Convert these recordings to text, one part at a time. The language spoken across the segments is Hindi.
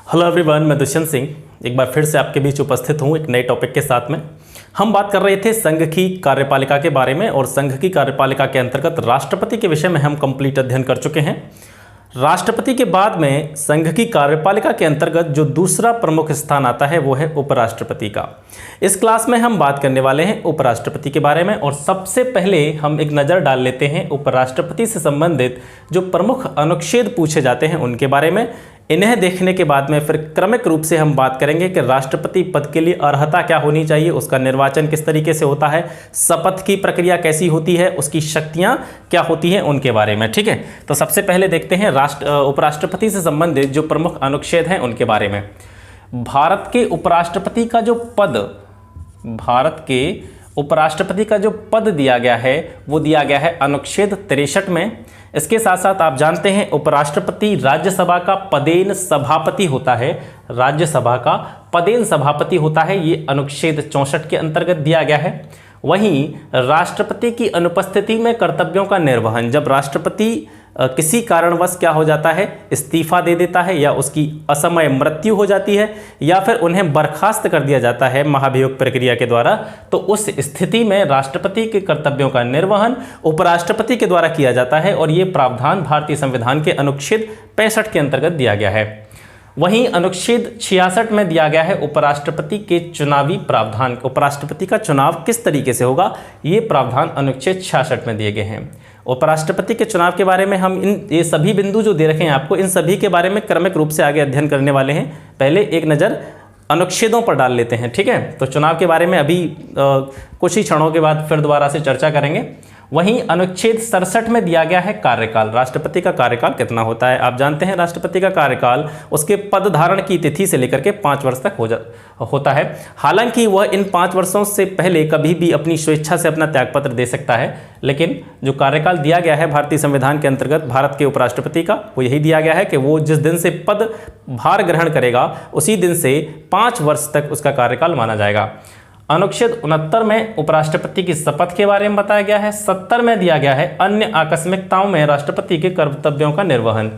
हेलो एवरीवन, मैं दुष्यंत सिंह एक बार फिर से आपके बीच उपस्थित हूँ एक नए टॉपिक के साथ में। हम बात कर रहे थे संघ की कार्यपालिका के बारे में और संघ की कार्यपालिका के अंतर्गत राष्ट्रपति के विषय में हम कंप्लीट अध्ययन कर चुके हैं। राष्ट्रपति के बाद में संघ की कार्यपालिका के अंतर्गत जो दूसरा प्रमुख स्थान आता है वो है उपराष्ट्रपति का। इस क्लास में हम बात करने वाले हैं उपराष्ट्रपति के बारे में और सबसे पहले हम एक नज़र डाल लेते हैं उपराष्ट्रपति से संबंधित जो प्रमुख अनुच्छेद पूछे जाते हैं उनके बारे में। इन्हें देखने के बाद में फिर क्रमिक रूप से हम बात करेंगे कि राष्ट्रपति पद के लिए अर्हता क्या होनी चाहिए, उसका निर्वाचन किस तरीके से होता है, शपथ की प्रक्रिया कैसी होती है, उसकी शक्तियां क्या होती हैं, उनके बारे में। ठीक है, तो सबसे पहले देखते हैं उपराष्ट्रपति से संबंधित जो प्रमुख अनुच्छेद हैं उनके बारे में। भारत के उपराष्ट्रपति का जो पद दिया गया है वो दिया गया है अनुच्छेद 63 में। इसके साथ साथ आप जानते हैं उपराष्ट्रपति राज्यसभा का पदेन सभापति होता है, राज्यसभा का पदेन सभापति होता है, ये अनुच्छेद 64 के अंतर्गत दिया गया है। वहीं राष्ट्रपति की अनुपस्थिति में कर्तव्यों का निर्वहन, जब राष्ट्रपति किसी कारणवश क्या हो जाता है, इस्तीफा दे देता है या उसकी असमय मृत्यु हो जाती है या फिर उन्हें बर्खास्त कर दिया जाता है महाभियोग प्रक्रिया के द्वारा, तो उस स्थिति में राष्ट्रपति के कर्तव्यों का निर्वहन उपराष्ट्रपति के द्वारा किया जाता है और ये प्रावधान भारतीय संविधान के अनुच्छेद 65 के अंतर्गत दिया गया है। वहीं अनुच्छेद 66 में दिया गया है उपराष्ट्रपति के चुनावी प्रावधान, उपराष्ट्रपति का चुनाव किस तरीके से होगा, ये प्रावधान अनुच्छेद 66 में दिए गए हैं। उपराष्ट्रपति के चुनाव के बारे में हम ये सभी बिंदु जो दे रखे हैं आपको, इन सभी के बारे में क्रमिक रूप से आगे अध्ययन करने वाले हैं। पहले एक नज़र अनुच्छेदों पर डाल लेते हैं। ठीक है, तो चुनाव के बारे में अभी कुछ ही क्षणों के बाद फिर दोबारा से चर्चा करेंगे। वहीं अनुच्छेद 67 में दिया गया है कार्यकाल, राष्ट्रपति का कार्यकाल कितना होता है। आप जानते हैं राष्ट्रपति का कार्यकाल उसके पद धारण की तिथि से लेकर के 5 वर्ष तक होता है। हालांकि वह इन 5 वर्षों से पहले कभी भी अपनी स्वेच्छा से अपना त्यागपत्र दे सकता है, लेकिन जो कार्यकाल दिया गया है भारतीय संविधान के अंतर्गत भारत के उपराष्ट्रपति का, वो यही दिया गया है कि वो जिस दिन से पद भार ग्रहण करेगा उसी दिन से 5 वर्ष तक उसका कार्यकाल माना जाएगा। अनुच्छेद 69 में उपराष्ट्रपति की शपथ के बारे में बताया गया है। 70 में दिया गया है अन्य आकस्मिकताओं में राष्ट्रपति के कर्तव्यों का निर्वहन।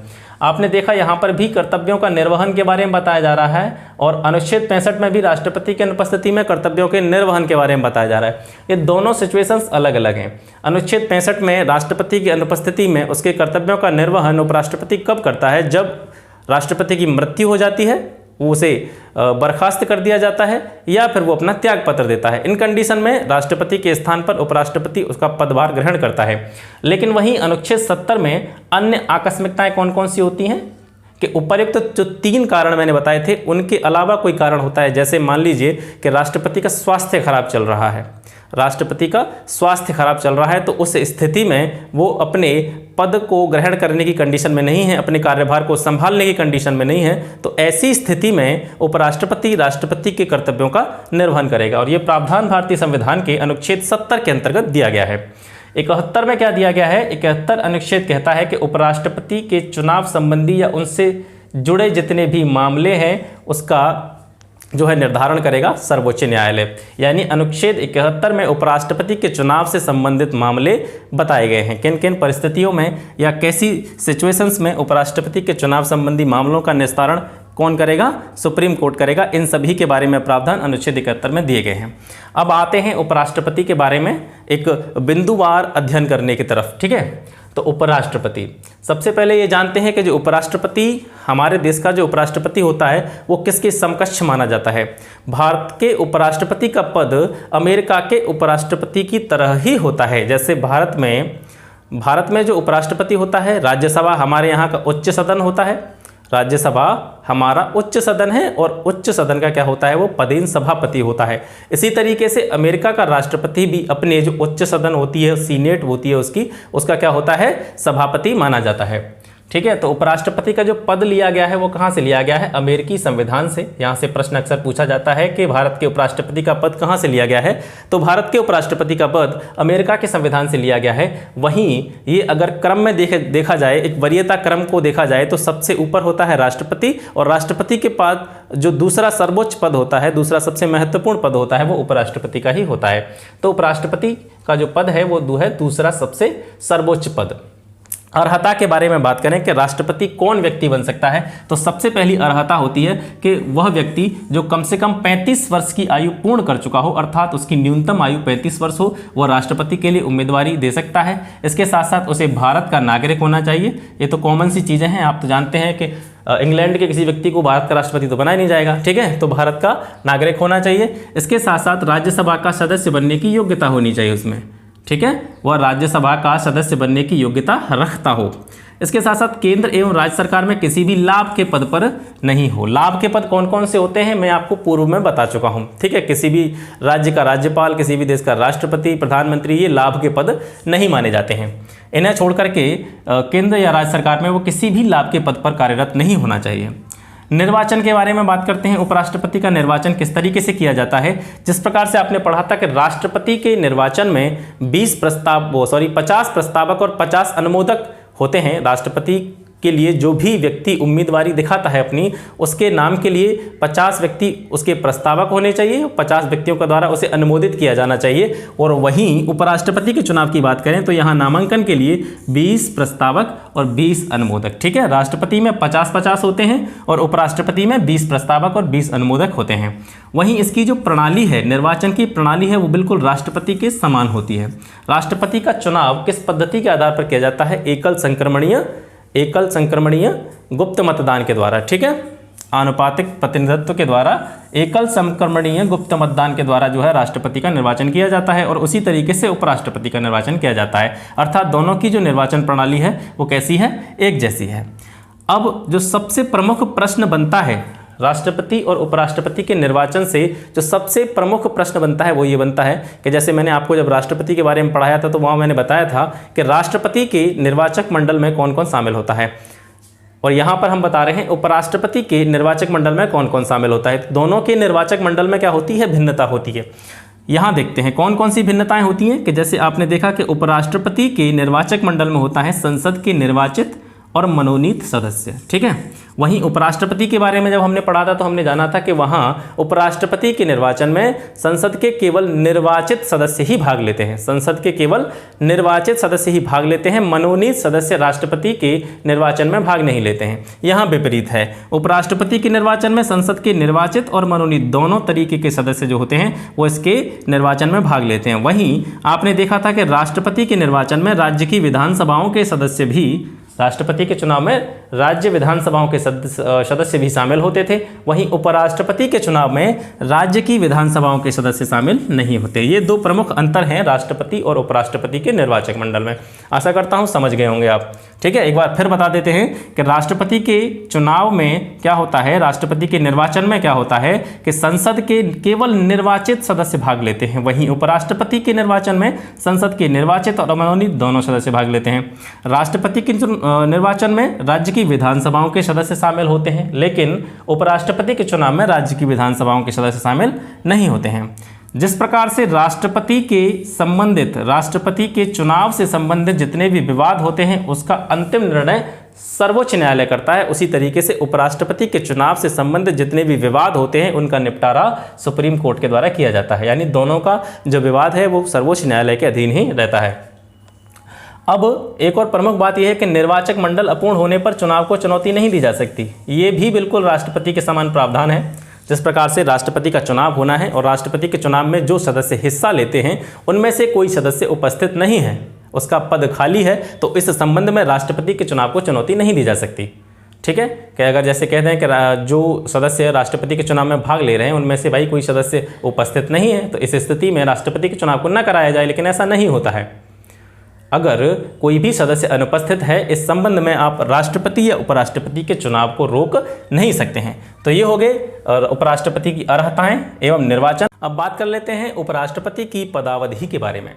आपने देखा यहाँ पर भी कर्तव्यों का निर्वहन के बारे में बताया जा रहा है और अनुच्छेद 65 में भी राष्ट्रपति की अनुपस्थिति में कर्तव्यों के निर्वहन के बारे में बताया जा रहा है। ये दोनों सिचुएशंस अलग अलग हैं। अनुच्छेद 65 में राष्ट्रपति की अनुपस्थिति में उसके कर्तव्यों का निर्वहन उपराष्ट्रपति कब करता है, जब राष्ट्रपति की मृत्यु हो जाती है, वो उसे बर्खास्त कर दिया जाता है या फिर वो अपना त्याग पत्र देता है। इन कंडीशन में राष्ट्रपति के स्थान पर उपराष्ट्रपति उसका पदभार ग्रहण करता है। लेकिन वहीं अनुच्छेद 70 में अन्य आकस्मिकताएं कौन कौन सी होती हैं कि उपर्युक्त जो 3 कारण मैंने बताए थे उनके अलावा कोई कारण होता है, जैसे मान लीजिए कि राष्ट्रपति का स्वास्थ्य खराब चल रहा है, राष्ट्रपति का स्वास्थ्य खराब चल रहा है, तो उस स्थिति में वो अपने पद को ग्रहण करने की कंडीशन में नहीं है, अपने कार्यभार को संभालने की कंडीशन में नहीं है, तो ऐसी स्थिति में उपराष्ट्रपति राष्ट्रपति के कर्तव्यों का निर्वहन करेगा और ये प्रावधान भारतीय संविधान के अनुच्छेद 70 के अंतर्गत दिया गया है। 71 में क्या दिया गया है, 71 अनुच्छेद कहता है कि उपराष्ट्रपति के चुनाव संबंधी या उनसे जुड़े जितने भी मामले हैं उसका जो है निर्धारण करेगा सर्वोच्च न्यायालय। यानी अनुच्छेद 71 में उपराष्ट्रपति के चुनाव से संबंधित मामले बताए गए हैं, किन किन परिस्थितियों में या कैसी सिचुएशंस में उपराष्ट्रपति के चुनाव संबंधी मामलों का निस्तारण कौन करेगा, सुप्रीम कोर्ट करेगा। इन सभी के बारे में प्रावधान अनुच्छेद 71 में दिए गए हैं। अब आते हैं उपराष्ट्रपति के बारे में एक बिंदुवार अध्ययन करने की तरफ। ठीक है, तो उपराष्ट्रपति, सबसे पहले ये जानते हैं कि जो उपराष्ट्रपति हमारे देश का जो उपराष्ट्रपति होता है वो किसके समकक्ष माना जाता है। भारत के उपराष्ट्रपति का पद अमेरिका के उपराष्ट्रपति की तरह ही होता है। जैसे भारत में जो उपराष्ट्रपति होता है, राज्यसभा हमारे यहाँ का उच्च सदन होता है, राज्यसभा हमारा उच्च सदन है और उच्च सदन का क्या होता है, वो पदेन सभापति होता है। इसी तरीके से अमेरिका का राष्ट्रपति भी अपने जो उच्च सदन होती है, सीनेट होती है उसका क्या होता है, सभापति माना जाता है। ठीक है, तो उपराष्ट्रपति का जो पद लिया गया है वो कहाँ से लिया गया है, अमेरिकी संविधान से। यहाँ से प्रश्न अक्सर पूछा जाता है कि भारत के उपराष्ट्रपति का पद कहाँ से लिया गया है, तो भारत के उपराष्ट्रपति का पद अमेरिका के संविधान से लिया गया है। वहीं ये अगर क्रम में देखा जाए, एक वरीयता क्रम को देखा जाए, तो सबसे ऊपर होता है राष्ट्रपति और राष्ट्रपति के बाद जो दूसरा सर्वोच्च पद होता है, दूसरा सबसे महत्वपूर्ण पद होता है वो उपराष्ट्रपति का ही होता है। तो उपराष्ट्रपति का जो पद है वो है दूसरा सबसे सर्वोच्च पद। अर्हता के बारे में बात करें कि राष्ट्रपति कौन व्यक्ति बन सकता है, तो सबसे पहली अर्हता होती है कि वह व्यक्ति जो कम से कम 35 वर्ष की आयु पूर्ण कर चुका हो, अर्थात उसकी न्यूनतम आयु 35 वर्ष हो, वह राष्ट्रपति के लिए उम्मीदवारी दे सकता है। इसके साथ साथ उसे भारत का नागरिक होना चाहिए। ये तो कॉमन सी चीज़ें हैं, आप तो जानते हैं कि इंग्लैंड के किसी व्यक्ति को भारत का राष्ट्रपति तो बनाया नहीं जाएगा, ठीक है, तो भारत का नागरिक होना चाहिए। इसके साथ साथ राज्यसभा का सदस्य बनने की योग्यता होनी चाहिए उसमें, ठीक है, वह राज्यसभा का सदस्य बनने की योग्यता रखता हो। इसके साथ साथ केंद्र एवं राज्य सरकार में किसी भी लाभ के पद पर नहीं हो। लाभ के पद कौन कौन से होते हैं मैं आपको पूर्व में बता चुका हूं, ठीक है, किसी भी राज्य का राज्यपाल, किसी भी देश का राष्ट्रपति, प्रधानमंत्री, ये लाभ के पद नहीं माने जाते हैं। इन्हें छोड़ करके केंद्र या राज्य सरकार में वो किसी भी लाभ के पद पर कार्यरत नहीं होना चाहिए। निर्वाचन के बारे में बात करते हैं। उपराष्ट्रपति का निर्वाचन किस तरीके से किया जाता है? जिस प्रकार से आपने पढ़ा था कि राष्ट्रपति के निर्वाचन में 50 प्रस्तावक और 50 अनुमोदक होते हैं। राष्ट्रपति के लिए जो भी व्यक्ति उम्मीदवारी दिखाता है अपनी, उसके नाम के लिए 50 व्यक्ति उसके प्रस्तावक होने चाहिए, 50 व्यक्तियों के द्वारा उसे अनुमोदित किया जाना चाहिए। और वहीं उपराष्ट्रपति के चुनाव की बात करें तो यहाँ नामांकन के लिए 20 प्रस्तावक और 20 अनुमोदक, ठीक है। राष्ट्रपति में 50-50 होते हैं और उपराष्ट्रपति में 20 प्रस्तावक और 20 अनुमोदक होते हैं। वहीं इसकी जो प्रणाली है, निर्वाचन की प्रणाली है, वो बिल्कुल राष्ट्रपति के समान होती है। राष्ट्रपति का चुनाव किस पद्धति के आधार पर किया जाता है? एकल संक्रमणीय गुप्त मतदान के द्वारा, ठीक है, आनुपातिक प्रतिनिधित्व के द्वारा, एकल संक्रमणीय गुप्त मतदान के द्वारा जो है राष्ट्रपति का निर्वाचन किया जाता है। और उसी तरीके से उपराष्ट्रपति का निर्वाचन किया जाता है। अर्थात दोनों की जो निर्वाचन प्रणाली है वो कैसी है? एक जैसी है। अब जो सबसे प्रमुख प्रश्न बनता है राष्ट्रपति और उपराष्ट्रपति के निर्वाचन से, जो सबसे प्रमुख प्रश्न बनता है वो ये बनता है कि जैसे मैंने आपको जब राष्ट्रपति के बारे में पढ़ाया था तो वहाँ मैंने बताया था कि राष्ट्रपति के निर्वाचक मंडल में कौन कौन शामिल होता है, और यहाँ पर हम बता रहे हैं उपराष्ट्रपति के निर्वाचक मंडल में कौन कौन शामिल होता है। दोनों के निर्वाचक मंडल में क्या होती है? भिन्नता होती है। यहाँ देखते हैं कौन कौन सी भिन्नताएं होती हैं कि जैसे आपने देखा कि उपराष्ट्रपति के निर्वाचक मंडल में होता है संसद के निर्वाचित और मनोनीत सदस्य, ठीक है। वहीं उपराष्ट्रपति के बारे में जब हमने पढ़ा था तो हमने जाना था कि वहाँ उपराष्ट्रपति के निर्वाचन में संसद के केवल निर्वाचित सदस्य ही भाग लेते हैं। संसद के केवल निर्वाचित सदस्य ही भाग लेते हैं, मनोनीत सदस्य राष्ट्रपति के निर्वाचन में भाग नहीं लेते हैं। यहाँ विपरीत है, उपराष्ट्रपति के निर्वाचन में संसद के निर्वाचित और मनोनीत दोनों तरीके के सदस्य जो होते हैं वो इसके निर्वाचन में भाग लेते हैं। वहीं आपने देखा था कि राष्ट्रपति के निर्वाचन में राज्य की विधानसभाओं के सदस्य भी, राष्ट्रपति के चुनाव में राज्य विधानसभाओं के सदस्य भी शामिल होते थे। वहीं उपराष्ट्रपति के चुनाव में राज्य की विधानसभाओं के सदस्य शामिल नहीं होते। ये दो प्रमुख अंतर हैं राष्ट्रपति और उपराष्ट्रपति के निर्वाचक मंडल में। आशा करता हूं समझ गए होंगे आप, ठीक है। एक बार फिर बता देते हैं कि राष्ट्रपति के चुनाव में क्या होता है, राष्ट्रपति के निर्वाचन में क्या होता है कि संसद के केवल निर्वाचित सदस्य भाग लेते हैं। वहीं उपराष्ट्रपति के निर्वाचन में संसद के निर्वाचित और मनोनीत दोनों सदस्य भाग लेते हैं। राष्ट्रपति के निर्वाचन में राज्य की विधानसभाओं के सदस्य शामिल होते हैं, लेकिन उपराष्ट्रपति के चुनाव में राज्य की विधानसभाओं के सदस्य शामिल नहीं होते हैं। जिस प्रकार से राष्ट्रपति के चुनाव से संबंधित जितने भी विवाद होते हैं उसका अंतिम निर्णय सर्वोच्च न्यायालय करता है, उसी तरीके से उपराष्ट्रपति के चुनाव से संबंधित जितने भी विवाद होते हैं उनका निपटारा सुप्रीम कोर्ट के द्वारा किया जाता है। यानी दोनों का जो विवाद है वो सर्वोच्च न्यायालय के अधीन ही रहता है। अब एक और प्रमुख बात यह है कि निर्वाचक मंडल अपूर्ण होने पर चुनाव को चुनौती नहीं दी जा सकती। ये भी बिल्कुल राष्ट्रपति के समान प्रावधान है। जिस प्रकार से राष्ट्रपति का चुनाव होना है और राष्ट्रपति के चुनाव में जो सदस्य हिस्सा लेते हैं उनमें से कोई सदस्य उपस्थित नहीं है, उसका पद खाली है, तो इस संबंध में राष्ट्रपति के चुनाव को चुनौती नहीं दी जा सकती, ठीक है। कि अगर जैसे कहते हैं कि जो सदस्य राष्ट्रपति के चुनाव में भाग ले रहे हैं उनमें से भाई कोई सदस्य उपस्थित नहीं है, तो इस स्थिति में राष्ट्रपति के चुनाव को न कराया जाए, लेकिन ऐसा नहीं होता है। अगर कोई भी सदस्य अनुपस्थित है, इस संबंध में आप राष्ट्रपति या उपराष्ट्रपति के चुनाव को रोक नहीं सकते हैं। तो ये हो गए उपराष्ट्रपति की अर्हताएं एवं निर्वाचन। अब बात कर लेते हैं उपराष्ट्रपति की पदावधि के बारे में।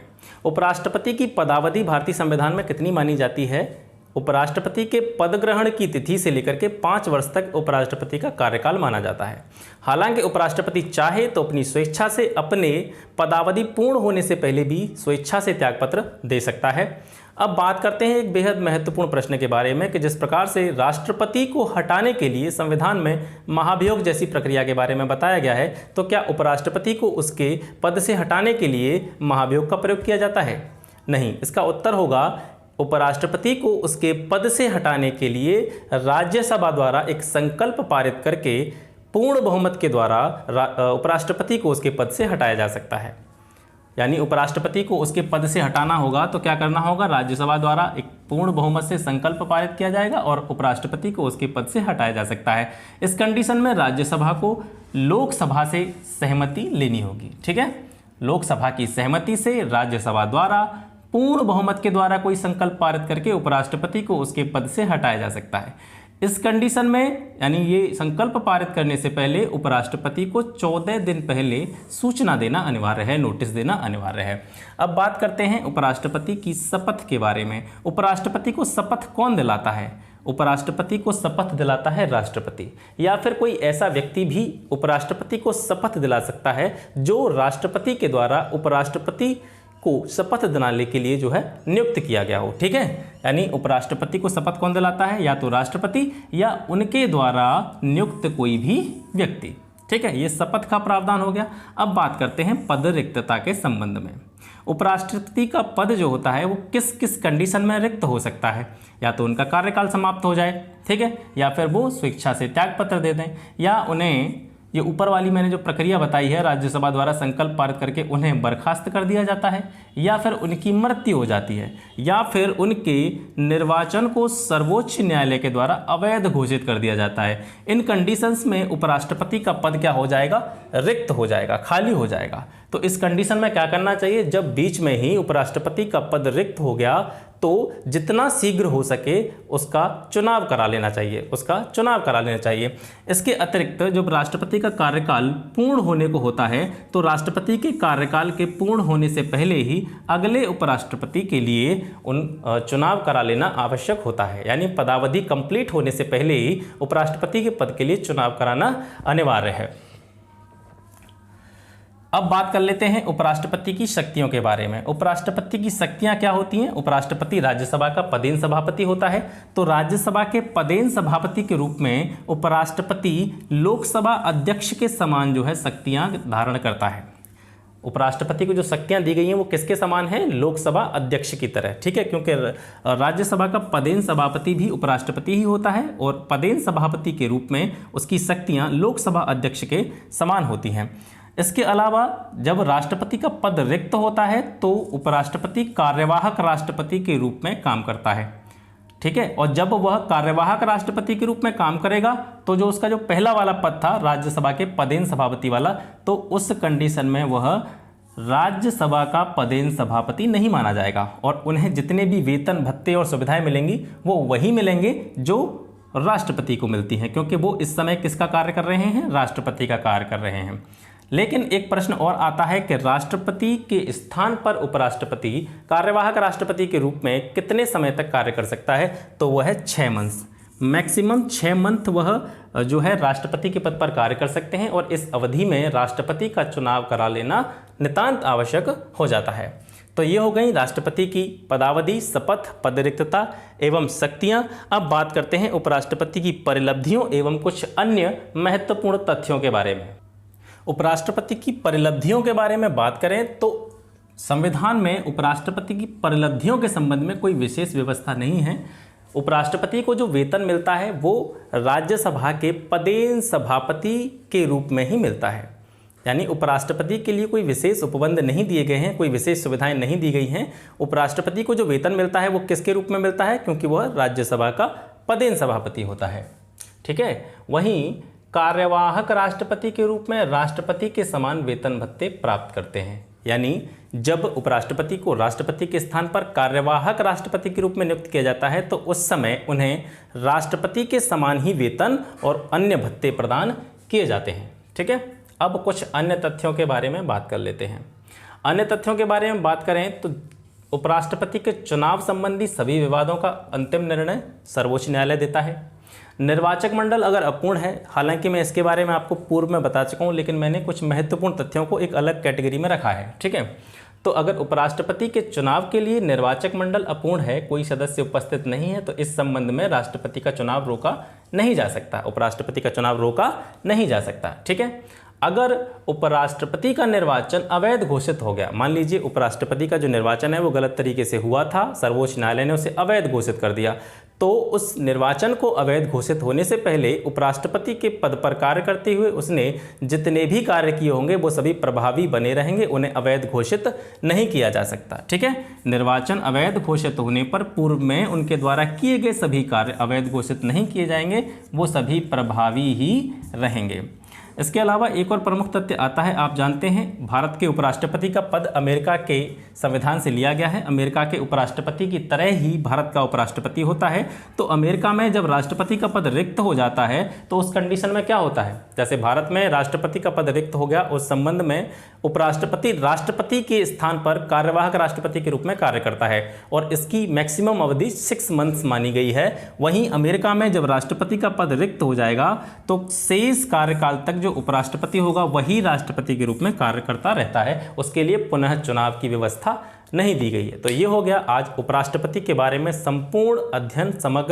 उपराष्ट्रपति की पदावधि भारतीय संविधान में कितनी मानी जाती है? उपराष्ट्रपति के पद ग्रहण की तिथि से लेकर के 5 वर्ष तक उपराष्ट्रपति का कार्यकाल माना जाता है। हालांकि उपराष्ट्रपति चाहे तो अपनी स्वेच्छा से अपने पदावधि पूर्ण होने से पहले भी स्वेच्छा से त्यागपत्र दे सकता है। अब बात करते हैं एक बेहद महत्वपूर्ण प्रश्न के बारे में कि जिस प्रकार से राष्ट्रपति को हटाने के लिए संविधान में महाभियोग जैसी प्रक्रिया के बारे में बताया गया है, तो क्या उपराष्ट्रपति को उसके पद से हटाने के लिए महाभियोग का प्रयोग किया जाता है? नहीं। इसका उत्तर होगा उपराष्ट्रपति को उसके पद से हटाने के लिए राज्यसभा द्वारा एक संकल्प पारित करके पूर्ण बहुमत के द्वारा उपराष्ट्रपति को उसके पद से हटाया जा सकता है। यानी उपराष्ट्रपति को उसके पद से हटाना होगा तो क्या करना होगा, राज्यसभा द्वारा एक पूर्ण बहुमत से संकल्प पारित किया जाएगा और उपराष्ट्रपति को उसके पद से हटाया जा सकता है। इस कंडीशन में राज्यसभा को लोकसभा से सहमति लेनी होगी। ठीक है, लोकसभा की सहमति से राज्यसभा द्वारा पूर्ण बहुमत के द्वारा कोई संकल्प पारित करके उपराष्ट्रपति को उसके पद से हटाया जा सकता है। इस कंडीशन में यानी ये संकल्प पारित करने से पहले उपराष्ट्रपति को 14 दिन पहले सूचना देना अनिवार्य है, नोटिस देना अनिवार्य है। अब बात करते हैं उपराष्ट्रपति की शपथ के बारे में। उपराष्ट्रपति को शपथ कौन दिलाता है? उपराष्ट्रपति को शपथ दिलाता है राष्ट्रपति, या फिर कोई ऐसा व्यक्ति भी उपराष्ट्रपति को शपथ दिला सकता है जो राष्ट्रपति के द्वारा उपराष्ट्रपति को शपथ दिलाने के लिए जो है नियुक्त किया गया हो। ठीक है, यानी उपराष्ट्रपति को शपथ कौन दिलाता है? या तो राष्ट्रपति या उनके द्वारा नियुक्त कोई भी व्यक्ति। ठीक है, ये शपथ का प्रावधान हो गया। अब बात करते हैं पद रिक्तता के संबंध में। उपराष्ट्रपति का पद जो होता है वो किस किस कंडीशन में रिक्त हो सकता है? या तो उनका कार्यकाल समाप्त हो जाए, ठीक है, या फिर वो स्वेच्छा से त्यागपत्र दे दें, या उन्हें ये ऊपर वाली मैंने जो प्रक्रिया बताई है राज्यसभा द्वारा संकल्प पारित करके उन्हें बर्खास्त कर दिया जाता है, या फिर उनकी मृत्यु हो जाती है, या फिर उनके निर्वाचन को सर्वोच्च न्यायालय के द्वारा अवैध घोषित कर दिया जाता है। इन कंडीशंस में उपराष्ट्रपति का पद क्या हो जाएगा? रिक्त हो जाएगा, खाली हो जाएगा। तो इस कंडीशन में क्या करना चाहिए? जब बीच में ही उपराष्ट्रपति का पद रिक्त हो गया तो जितना शीघ्र हो सके उसका चुनाव करा लेना चाहिए, इसके अतिरिक्त जब राष्ट्रपति का कार्यकाल पूर्ण होने को होता है तो राष्ट्रपति के कार्यकाल के पूर्ण होने से पहले ही अगले उपराष्ट्रपति के लिए चुनाव करा लेना आवश्यक होता है। यानी पदावधि कंप्लीट होने से पहले ही उपराष्ट्रपति के पद के लिए चुनाव कराना अनिवार्य है। अब बात कर लेते हैं उपराष्ट्रपति की शक्तियों के बारे में। उपराष्ट्रपति की शक्तियां क्या होती हैं? उपराष्ट्रपति राज्यसभा का पदेन सभापति होता है, तो राज्यसभा के पदेन सभापति के रूप में उपराष्ट्रपति लोकसभा अध्यक्ष के समान जो है शक्तियां धारण करता है। उपराष्ट्रपति को जो शक्तियां दी गई हैं वो किसके समान है? लोकसभा अध्यक्ष की तरह। ठीक है, क्योंकि राज्यसभा का पदेन सभापति भी उपराष्ट्रपति ही होता है और पदेन सभापति के रूप में उसकी शक्तियां लोकसभा अध्यक्ष के समान होती हैं। इसके अलावा जब राष्ट्रपति का पद रिक्त होता है तो उपराष्ट्रपति कार्यवाहक राष्ट्रपति के रूप में काम करता है। ठीक है, और जब वह कार्यवाहक राष्ट्रपति के रूप में काम करेगा तो जो उसका जो पहला वाला पद था राज्यसभा के पदेन सभापति वाला, तो उस कंडीशन में वह राज्यसभा का पदेन सभापति नहीं माना जाएगा और उन्हें जितने भी वेतन भत्ते और सुविधाएं मिलेंगी वो वही मिलेंगे जो राष्ट्रपति को मिलती हैं, क्योंकि वो इस समय किसका कार्य कर रहे हैं? राष्ट्रपति का कार्य कर रहे हैं। लेकिन एक प्रश्न और आता है कि राष्ट्रपति के स्थान पर उपराष्ट्रपति कार्यवाहक राष्ट्रपति के रूप में कितने समय तक कार्य कर सकता है? तो वह है 6 मंथ, मैक्सिमम 6 मंथ वह जो है राष्ट्रपति के पद पर कार्य कर सकते हैं और इस अवधि में राष्ट्रपति का चुनाव करा लेना नितांत आवश्यक हो जाता है। तो ये हो गई राष्ट्रपति की पदावधि, शपथ, पदरिक्तता एवं शक्तियाँ। अब बात करते हैं उपराष्ट्रपति की परिलब्धियों एवं कुछ अन्य महत्वपूर्ण तथ्यों के बारे में। उपराष्ट्रपति की परिलब्धियों के बारे में बात करें तो संविधान में उपराष्ट्रपति की परिलब्धियों के संबंध में कोई विशेष व्यवस्था नहीं है। उपराष्ट्रपति को जो वेतन मिलता है वो राज्यसभा के पदेन सभापति के रूप में ही मिलता है। यानी उपराष्ट्रपति के लिए कोई विशेष उपबंध नहीं दिए गए हैं, कोई विशेष सुविधाएं नहीं दी गई हैं। उपराष्ट्रपति को जो वेतन मिलता है वो किसके रूप में मिलता है? क्योंकि वह राज्यसभा का पदेन सभापति होता है। ठीक है, वहीं कार्यवाहक राष्ट्रपति के रूप में राष्ट्रपति के समान वेतन भत्ते प्राप्त करते हैं। यानी जब उपराष्ट्रपति को राष्ट्रपति के स्थान पर कार्यवाहक राष्ट्रपति के रूप में नियुक्त किया जाता है तो उस समय उन्हें राष्ट्रपति के समान ही वेतन और अन्य भत्ते प्रदान किए जाते हैं। ठीक है, अब कुछ अन्य तथ्यों के बारे में बात कर लेते हैं। अन्य तथ्यों के बारे में बात करें तो उपराष्ट्रपति के चुनाव संबंधी सभी विवादों का अंतिम निर्णय सर्वोच्च न्यायालय देता है। निर्वाचक मंडल अगर अपूर्ण है, हालांकि मैं इसके बारे में आपको पूर्व में बता चुका हूं, लेकिन मैंने कुछ महत्वपूर्ण तथ्यों को एक अलग कैटेगरी में रखा है। ठीक है, तो अगर उपराष्ट्रपति के चुनाव के लिए निर्वाचक मंडल अपूर्ण है, कोई सदस्य उपस्थित नहीं है, तो इस संबंध में राष्ट्रपति का चुनाव रोका नहीं जा सकता, उपराष्ट्रपति का चुनाव रोका नहीं जा सकता। ठीक है, अगर उपराष्ट्रपति का निर्वाचन अवैध घोषित हो गया, मान लीजिए उपराष्ट्रपति का जो निर्वाचन है वो गलत तरीके से हुआ था, सर्वोच्च न्यायालय ने उसे अवैध घोषित कर दिया, तो उस निर्वाचन को अवैध घोषित होने से पहले उपराष्ट्रपति के पद पर कार्य करते हुए उसने जितने भी कार्य किए होंगे वो सभी प्रभावी बने रहेंगे, उन्हें अवैध घोषित नहीं किया जा सकता। ठीक है, निर्वाचन अवैध घोषित होने पर पूर्व में उनके द्वारा किए गए सभी कार्य अवैध घोषित नहीं किए जाएंगे, वो सभी प्रभावी ही रहेंगे। इसके अलावा एक और प्रमुख तथ्य आता है, आप जानते हैं भारत के उपराष्ट्रपति का पद अमेरिका के संविधान से लिया गया है। अमेरिका के उपराष्ट्रपति की तरह ही भारत का उपराष्ट्रपति होता है। तो अमेरिका में जब राष्ट्रपति का पद रिक्त हो जाता है तो उस कंडीशन में क्या होता है, जैसे भारत में राष्ट्रपति का पद रिक्त हो गया, उस संबंध में उपराष्ट्रपति राष्ट्रपति के स्थान पर कार्यवाहक राष्ट्रपति के रूप में कार्य करता है और इसकी मैक्सिमम अवधि 6 मंथ्स मानी गई है। वहीं अमेरिका में जब राष्ट्रपति का पद रिक्त हो जाएगा तो शेष कार्यकाल तक जो उपराष्ट्रपति होगा वही राष्ट्रपति के रूप में कार्य करता रहता है, उसके लिए पुनः चुनाव की व्यवस्था नहीं दी गई है। तो ये हो गया आज उपराष्ट्रपति के बारे में संपूर्ण अध्ययन, समग्र